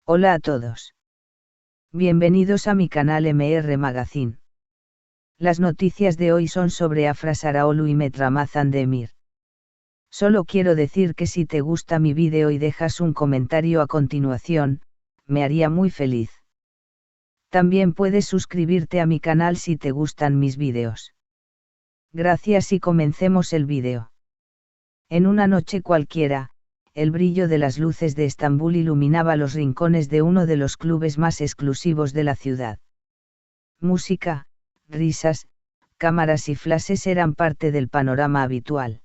Hola a todos. Bienvenidos a mi canal MR Magazine. Las noticias de hoy son sobre Afra Saraolu y Mehmet Ramazan Demir. Solo quiero decir que si te gusta mi vídeo y dejas un comentario a continuación, me haría muy feliz. También puedes suscribirte a mi canal si te gustan mis vídeos. Gracias y comencemos el vídeo. En una noche cualquiera, el brillo de las luces de Estambul iluminaba los rincones de uno de los clubes más exclusivos de la ciudad. Música, risas, cámaras y flashes eran parte del panorama habitual.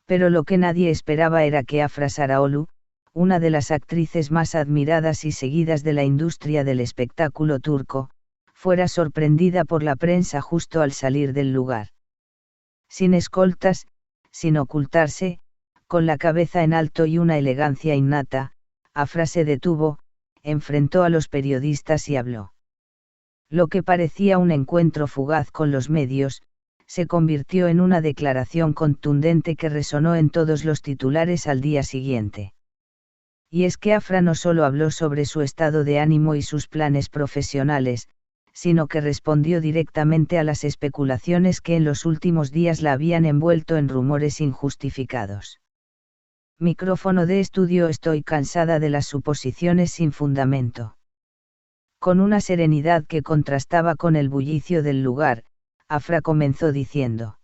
Pero lo que nadie esperaba era que Afra Saraolu, una de las actrices más admiradas y seguidas de la industria del espectáculo turco, fuera sorprendida por la prensa justo al salir del lugar. Sin escoltas, sin ocultarse, con la cabeza en alto y una elegancia innata, Afra se detuvo, enfrentó a los periodistas y habló. Lo que parecía un encuentro fugaz con los medios, se convirtió en una declaración contundente que resonó en todos los titulares al día siguiente. Y es que Afra no solo habló sobre su estado de ánimo y sus planes profesionales, sino que respondió directamente a las especulaciones que en los últimos días la habían envuelto en rumores injustificados. Micrófono de estudio. Estoy cansada de las suposiciones sin fundamento. Con una serenidad que contrastaba con el bullicio del lugar, Afra comenzó diciendo.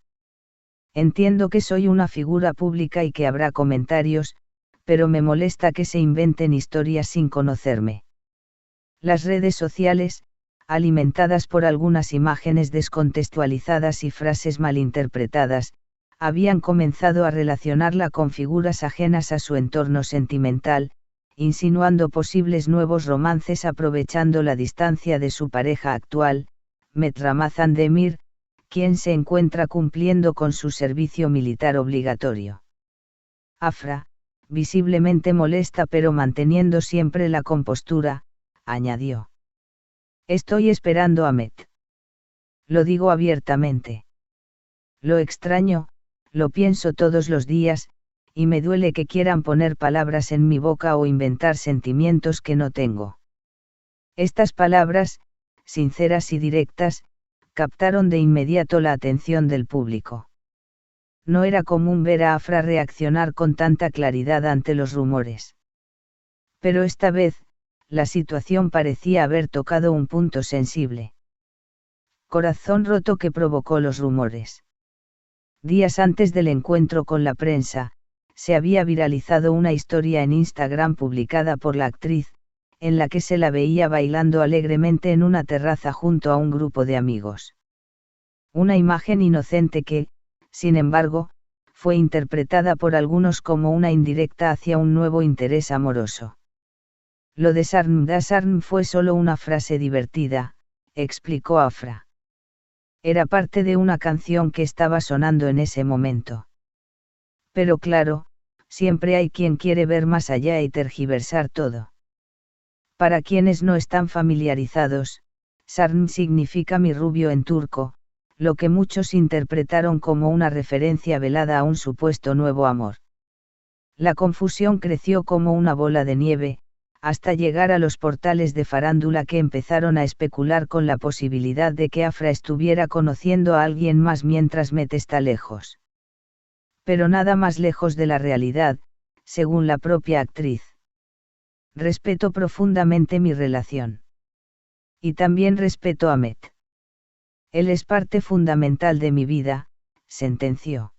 Entiendo que soy una figura pública y que habrá comentarios, pero me molesta que se inventen historias sin conocerme. Las redes sociales, alimentadas por algunas imágenes descontextualizadas y frases malinterpretadas, habían comenzado a relacionarla con figuras ajenas a su entorno sentimental, insinuando posibles nuevos romances aprovechando la distancia de su pareja actual, Mehmet Ramazan Demir, quien se encuentra cumpliendo con su servicio militar obligatorio. Afra, visiblemente molesta pero manteniendo siempre la compostura, añadió. Estoy esperando a Mehmet. Lo digo abiertamente. Lo extraño, lo pienso todos los días, y me duele que quieran poner palabras en mi boca o inventar sentimientos que no tengo. Estas palabras, sinceras y directas, captaron de inmediato la atención del público. No era común ver a Afra reaccionar con tanta claridad ante los rumores. Pero esta vez, la situación parecía haber tocado un punto sensible. Corazón roto que provocó los rumores. Días antes del encuentro con la prensa, se había viralizado una historia en Instagram publicada por la actriz, en la que se la veía bailando alegremente en una terraza junto a un grupo de amigos. Una imagen inocente que, sin embargo, fue interpretada por algunos como una indirecta hacia un nuevo interés amoroso. Lo de Sarm da Sarm fue solo una frase divertida, explicó Afra. Era parte de una canción que estaba sonando en ese momento. Pero claro, siempre hay quien quiere ver más allá y tergiversar todo. Para quienes no están familiarizados, Sarm significa mi rubio en turco, lo que muchos interpretaron como una referencia velada a un supuesto nuevo amor. La confusión creció como una bola de nieve, hasta llegar a los portales de farándula que empezaron a especular con la posibilidad de que Afra estuviera conociendo a alguien más mientras Mehmet está lejos. Pero nada más lejos de la realidad, según la propia actriz. Respeto profundamente mi relación. Y también respeto a Mehmet. Él es parte fundamental de mi vida, sentenció.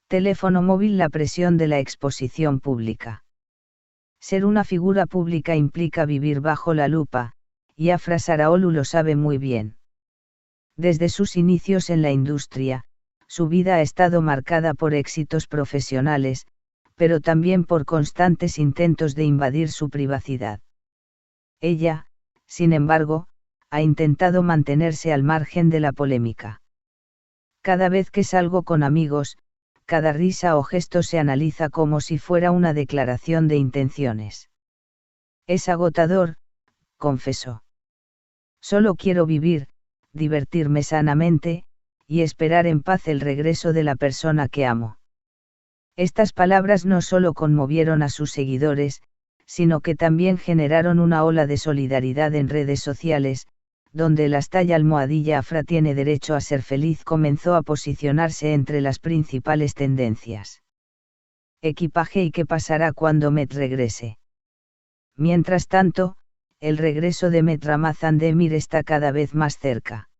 Teléfono móvil. La presión de la exposición pública. Ser una figura pública implica vivir bajo la lupa, y Afra Saraolu lo sabe muy bien. Desde sus inicios en la industria, su vida ha estado marcada por éxitos profesionales, pero también por constantes intentos de invadir su privacidad. Ella, sin embargo, ha intentado mantenerse al margen de la polémica. Cada vez que salgo con amigos, cada risa o gesto se analiza como si fuera una declaración de intenciones. Es agotador, confesó. Solo quiero vivir, divertirme sanamente, y esperar en paz el regreso de la persona que amo. Estas palabras no solo conmovieron a sus seguidores, sino que también generaron una ola de solidaridad en redes sociales, donde el #Afra tiene derecho a ser feliz comenzó a posicionarse entre las principales tendencias. Equipaje y qué pasará cuando Met regrese. Mientras tanto, el regreso de Met Ramazan Demir está cada vez más cerca.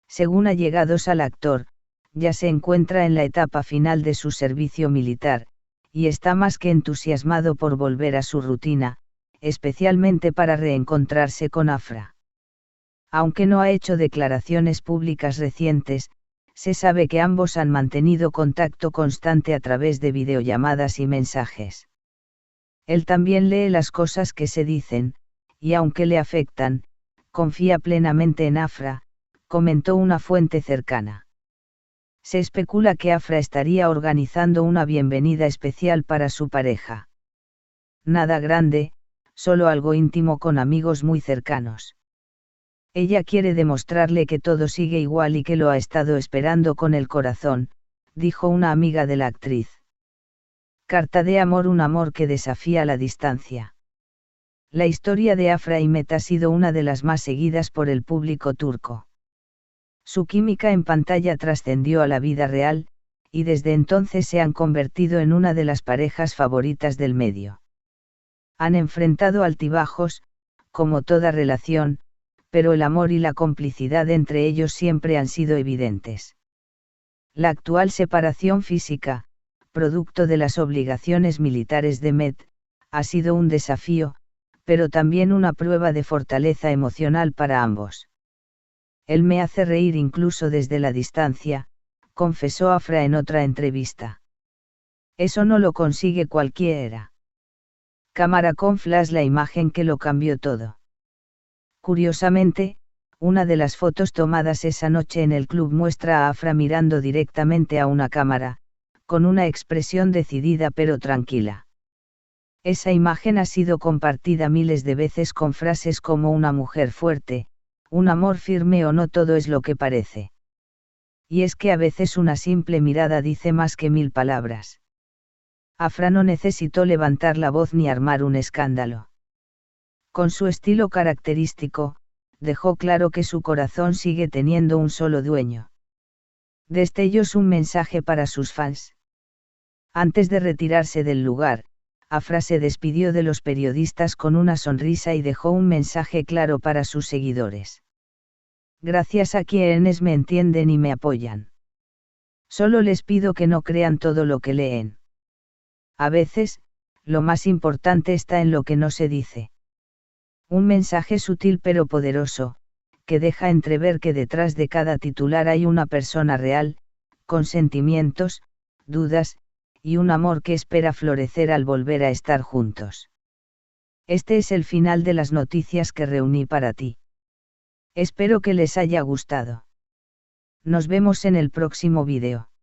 Según allegados al actor, ya se encuentra en la etapa final de su servicio militar, y está más que entusiasmado por volver a su rutina, especialmente para reencontrarse con Afra. Aunque no ha hecho declaraciones públicas recientes, se sabe que ambos han mantenido contacto constante a través de videollamadas y mensajes. Él también lee las cosas que se dicen, y aunque le afectan, confía plenamente en Afra, comentó una fuente cercana. Se especula que Afra estaría organizando una bienvenida especial para su pareja. Nada grande, solo algo íntimo con amigos muy cercanos. Ella quiere demostrarle que todo sigue igual y que lo ha estado esperando con el corazón, dijo una amiga de la actriz. Carta de amor, un amor que desafía la distancia. La historia de Afra y Met ha sido una de las más seguidas por el público turco. Su química en pantalla trascendió a la vida real, y desde entonces se han convertido en una de las parejas favoritas del medio. Han enfrentado altibajos, como toda relación, pero el amor y la complicidad entre ellos siempre han sido evidentes. La actual separación física, producto de las obligaciones militares de Met, ha sido un desafío, pero también una prueba de fortaleza emocional para ambos. Él me hace reír incluso desde la distancia, confesó Afra en otra entrevista. Eso no lo consigue cualquiera. Cámara con flash, la imagen que lo cambió todo. Curiosamente, una de las fotos tomadas esa noche en el club muestra a Afra mirando directamente a una cámara, con una expresión decidida pero tranquila. Esa imagen ha sido compartida miles de veces con frases como una mujer fuerte, un amor firme o no todo es lo que parece. Y es que a veces una simple mirada dice más que 1000 palabras. Afra no necesitó levantar la voz ni armar un escándalo. Con su estilo característico, dejó claro que su corazón sigue teniendo un solo dueño. Destellos, un mensaje para sus fans. Antes de retirarse del lugar, Afra se despidió de los periodistas con una sonrisa y dejó un mensaje claro para sus seguidores. Gracias a quienes me entienden y me apoyan. Solo les pido que no crean todo lo que leen. A veces, lo más importante está en lo que no se dice. Un mensaje sutil pero poderoso, que deja entrever que detrás de cada titular hay una persona real, con sentimientos, dudas, y un amor que espera florecer al volver a estar juntos. Este es el final de las noticias que reuní para ti. Espero que les haya gustado. Nos vemos en el próximo vídeo.